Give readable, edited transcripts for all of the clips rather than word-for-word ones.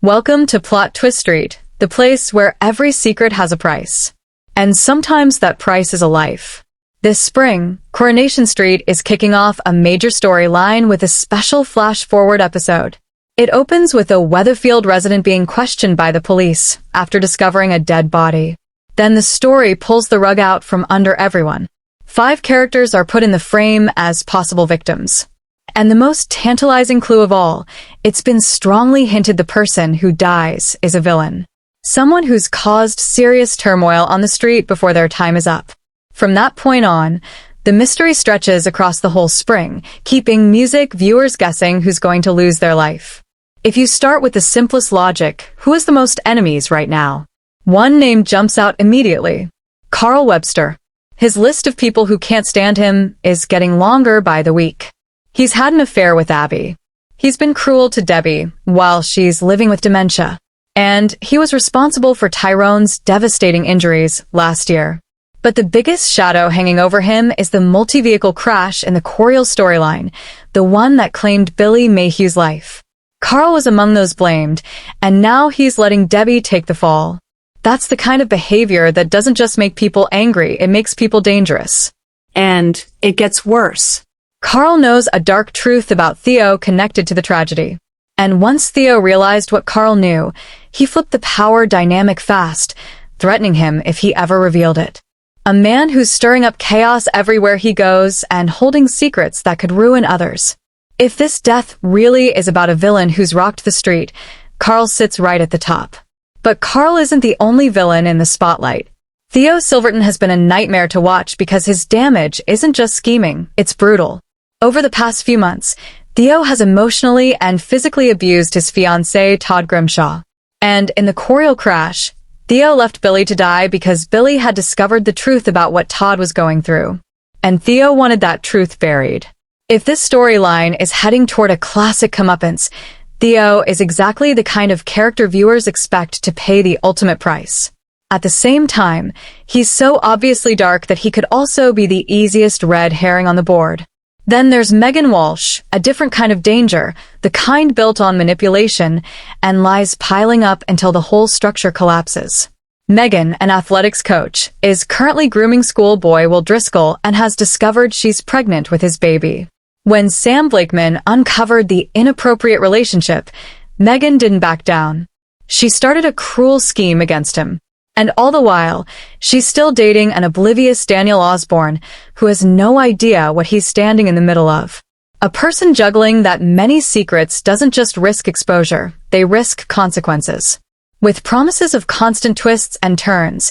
Welcome to Plot Twist Street, the place where every secret has a price. And sometimes that price is a life. This spring, Coronation Street is kicking off a major storyline with a special flash-forward episode. It opens with a Weatherfield resident being questioned by the police after discovering a dead body. Then the story pulls the rug out from under everyone. 5 characters are put in the frame as possible victims. And the most tantalizing clue of all, it's been strongly hinted the person who dies is a villain. Someone who's caused serious turmoil on the street before their time is up. From that point on, the mystery stretches across the whole spring, keeping viewers guessing who's going to lose their life. If you start with the simplest logic, who has the most enemies right now? One name jumps out immediately. Carl Webster. His list of people who can't stand him is getting longer by the week. He's had an affair with Abby. He's been cruel to Debbie while she's living with dementia. And he was responsible for Tyrone's devastating injuries last year. But the biggest shadow hanging over him is the multi-vehicle crash in the Corrie storyline, the one that claimed Billy Mayhew's life. Carl was among those blamed, and now he's letting Debbie take the fall. That's the kind of behavior that doesn't just make people angry, it makes people dangerous. And it gets worse. Carl knows a dark truth about Theo connected to the tragedy. And once Theo realized what Carl knew, he flipped the power dynamic fast, threatening him if he ever revealed it. A man who's stirring up chaos everywhere he goes and holding secrets that could ruin others. If this death really is about a villain who's rocked the street, Carl sits right at the top. But Carl isn't the only villain in the spotlight. Theo Silverton has been a nightmare to watch because his damage isn't just scheming, it's brutal. Over the past few months, Theo has emotionally and physically abused his fiancée, Todd Grimshaw. And in the Corrie crash, Theo left Billy to die because Billy had discovered the truth about what Todd was going through. And Theo wanted that truth buried. If this storyline is heading toward a classic comeuppance, Theo is exactly the kind of character viewers expect to pay the ultimate price. At the same time, he's so obviously dark that he could also be the easiest red herring on the board. Then there's Megan Walsh, a different kind of danger, the kind built on manipulation and lies piling up until the whole structure collapses. Megan, an athletics coach, is currently grooming schoolboy Will Driscoll and has discovered she's pregnant with his baby. When Sam Blakeman uncovered the inappropriate relationship, Megan didn't back down. She started a cruel scheme against him. And all the while, she's still dating an oblivious Daniel Osborne who has no idea what he's standing in the middle of. A person juggling that many secrets doesn't just risk exposure, they risk consequences. With promises of constant twists and turns,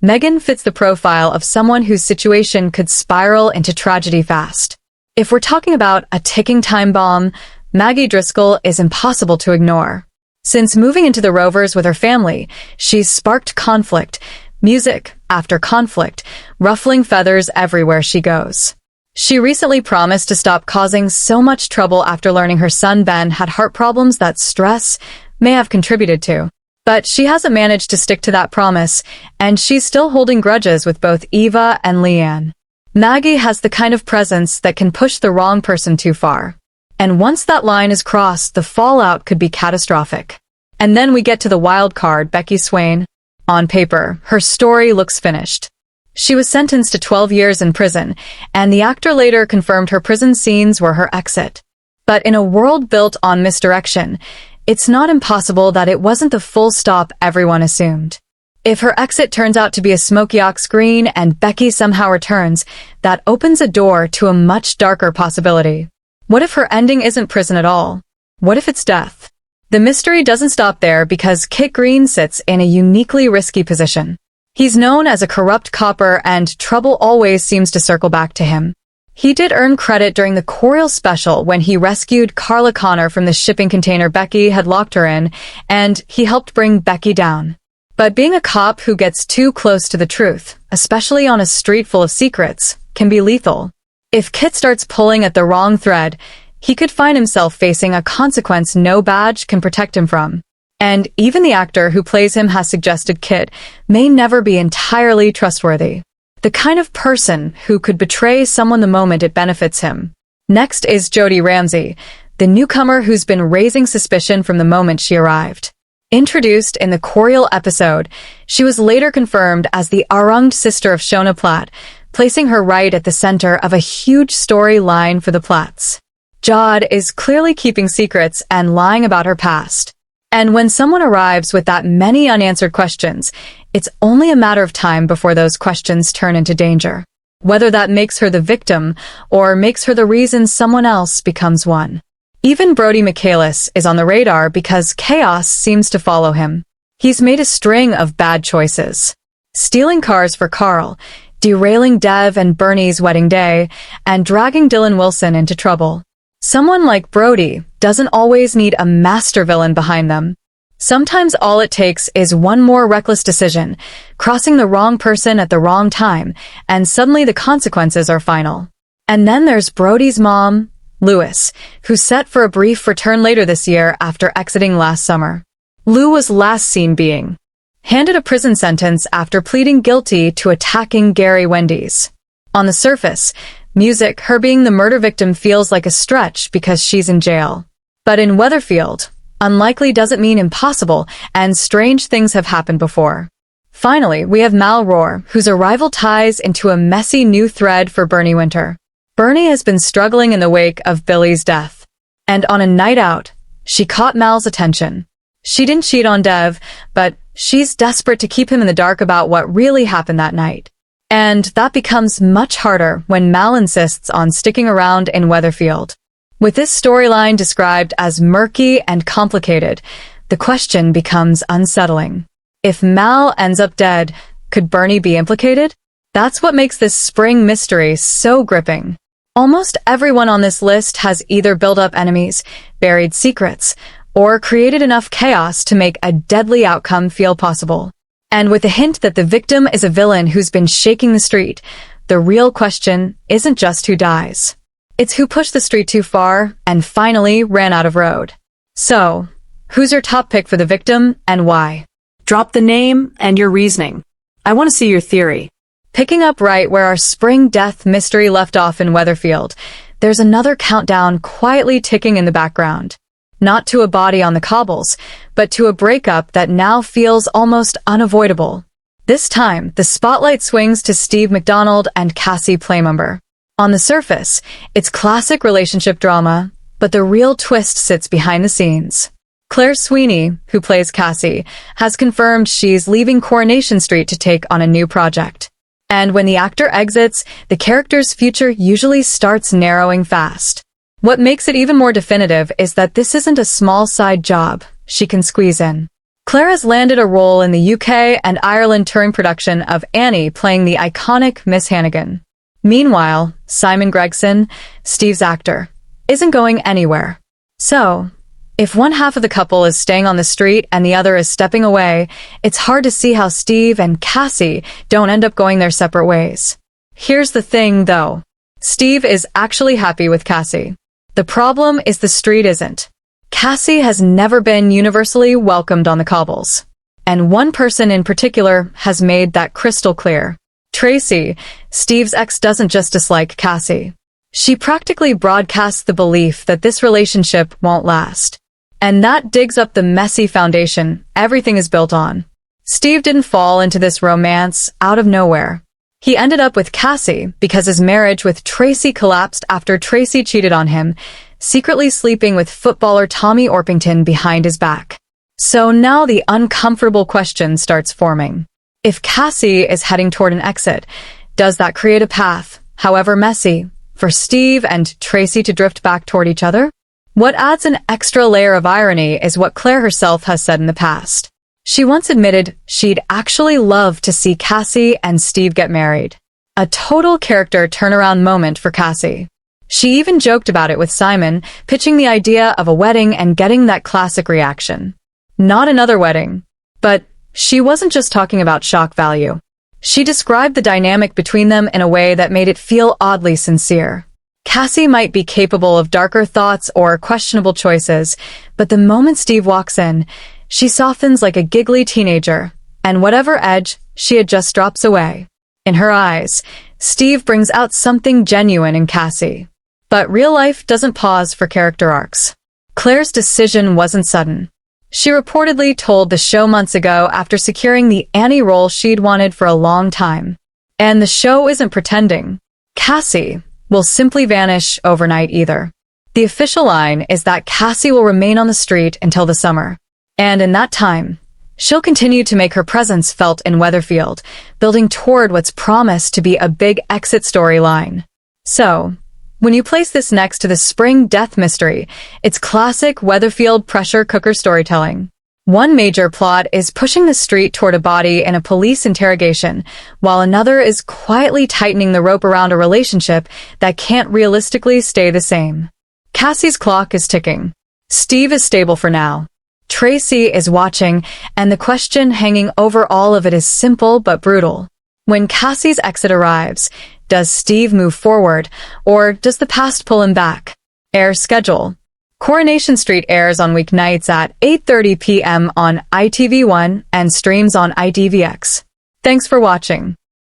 Megan fits the profile of someone whose situation could spiral into tragedy fast. If we're talking about a ticking time bomb, Maggie Driscoll is impossible to ignore. Since moving into the Rovers with her family, she's sparked conflict, music after conflict, ruffling feathers everywhere she goes. She recently promised to stop causing so much trouble after learning her son Ben had heart problems that stress may have contributed to. But she hasn't managed to stick to that promise, and she's still holding grudges with both Eva and Leanne. Maggie has the kind of presence that can push the wrong person too far. And once that line is crossed, the fallout could be catastrophic. And then we get to the wild card, Becky Swain. On paper, her story looks finished. She was sentenced to 12 years in prison, and the actor later confirmed her prison scenes were her exit. But in a world built on misdirection, it's not impossible that it wasn't the full stop everyone assumed. If her exit turns out to be a smoky ox screen and Becky somehow returns, that opens a door to a much darker possibility. What if her ending isn't prison at all? What if it's death? The mystery doesn't stop there because Kit Green sits in a uniquely risky position. He's known as a corrupt copper and trouble always seems to circle back to him. He did earn credit during the Corrie special when he rescued Carla Connor from the shipping container Becky had locked her in, and he helped bring Becky down. But being a cop who gets too close to the truth, especially on a street full of secrets, can be lethal. If Kit starts pulling at the wrong thread, he could find himself facing a consequence no badge can protect him from. And even the actor who plays him has suggested Kit may never be entirely trustworthy. The kind of person who could betray someone the moment it benefits him. Next is Jodie Ramsey, the newcomer who's been raising suspicion from the moment she arrived. Introduced in the Corrie episode, she was later confirmed as the Arunged sister of Shona Platt, placing her right at the center of a huge storyline for the Platts. Jod is clearly keeping secrets and lying about her past. And when someone arrives with that many unanswered questions, it's only a matter of time before those questions turn into danger. Whether that makes her the victim or makes her the reason someone else becomes one. Even Brodie Michaelis is on the radar because chaos seems to follow him. He's made a string of bad choices. Stealing cars for Carl, derailing Dev and Bernie's wedding day, and dragging Dylan Wilson into trouble. Someone like Brodie doesn't always need a master villain behind them. Sometimes all it takes is one more reckless decision, crossing the wrong person at the wrong time, and suddenly the consequences are final. And then there's Brodie's mom, Lewis, who's set for a brief return later this year after exiting last summer. Lou was last seen being handed a prison sentence after pleading guilty to attacking Gary Wendy's. On the surface, music, her being the murder victim feels like a stretch because she's in jail. But in Weatherfield, unlikely doesn't mean impossible, and strange things have happened before. Finally, we have Mal Rohr, whose arrival ties into a messy new thread for Bernie Winter. Bernie has been struggling in the wake of Billy's death. And on a night out, she caught Mal's attention. She didn't cheat on Dev, but she's desperate to keep him in the dark about what really happened that night. And that becomes much harder when Mal insists on sticking around in Weatherfield. With this storyline described as murky and complicated, the question becomes unsettling. If Mal ends up dead, could Bernie be implicated? That's what makes this spring mystery so gripping. Almost everyone on this list has either built up enemies, buried secrets, or created enough chaos to make a deadly outcome feel possible. And with a hint that the victim is a villain who's been shaking the street, the real question isn't just who dies. It's who pushed the street too far and finally ran out of road. So, who's your top pick for the victim and why? Drop the name and your reasoning. I want to see your theory. Picking up right where our spring death mystery left off in Weatherfield, there's another countdown quietly ticking in the background. Not to a body on the cobbles, but to a breakup that now feels almost unavoidable. This time, the spotlight swings to Steve McDonald and Cassie Playmember. On the surface, it's classic relationship drama, but the real twist sits behind the scenes. Claire Sweeney, who plays Cassie, has confirmed she's leaving Coronation Street to take on a new project. And when the actor exits, the character's future usually starts narrowing fast. What makes it even more definitive is that this isn't a small side job she can squeeze in. Claire has landed a role in the UK and Ireland touring production of Annie, playing the iconic Miss Hannigan. Meanwhile, Simon Gregson, Steve's actor, isn't going anywhere. So, if one half of the couple is staying on the street and the other is stepping away, it's hard to see how Steve and Cassie don't end up going their separate ways. Here's the thing, though. Steve is actually happy with Cassie. The problem is the street isn't. Cassie has never been universally welcomed on the cobbles. And one person in particular has made that crystal clear. Tracy, Steve's ex, doesn't just dislike Cassie. She practically broadcasts the belief that this relationship won't last. And that digs up the messy foundation everything is built on. Steve didn't fall into this romance out of nowhere. He ended up with Cassie because his marriage with Tracy collapsed after Tracy cheated on him, secretly sleeping with footballer Tommy Orpington behind his back. So now the uncomfortable question starts forming. If Cassie is heading toward an exit, does that create a path, however messy, for Steve and Tracy to drift back toward each other? What adds an extra layer of irony is what Claire herself has said in the past. She once admitted she'd actually love to see Cassie and Steve get married. A total character turnaround moment for Cassie. She even joked about it with Simon, pitching the idea of a wedding and getting that classic reaction. Not another wedding. But she wasn't just talking about shock value. She described the dynamic between them in a way that made it feel oddly sincere. Cassie might be capable of darker thoughts or questionable choices, but the moment Steve walks in, she softens like a giggly teenager, and whatever edge she adjusts drops away. In her eyes, Steve brings out something genuine in Cassie. But real life doesn't pause for character arcs. Claire's decision wasn't sudden. She reportedly told the show months ago after securing the Annie role she'd wanted for a long time. And the show isn't pretending. Cassie will simply vanish overnight either. The official line is that Cassie will remain on the street until the summer. And in that time, she'll continue to make her presence felt in Weatherfield, building toward what's promised to be a big exit storyline. So, when you place this next to the spring death mystery, it's classic Weatherfield pressure cooker storytelling. One major plot is pushing the street toward a body in a police interrogation, while another is quietly tightening the rope around a relationship that can't realistically stay the same. Cassie's clock is ticking. Steve is stable for now. Tracy is watching, and the question hanging over all of it is simple but brutal. When Cassie's exit arrives, does Steve move forward, or does the past pull him back? Air schedule. Coronation Street airs on weeknights at 8:30 p.m. on ITV1 and streams on ITVX. Thanks for watching.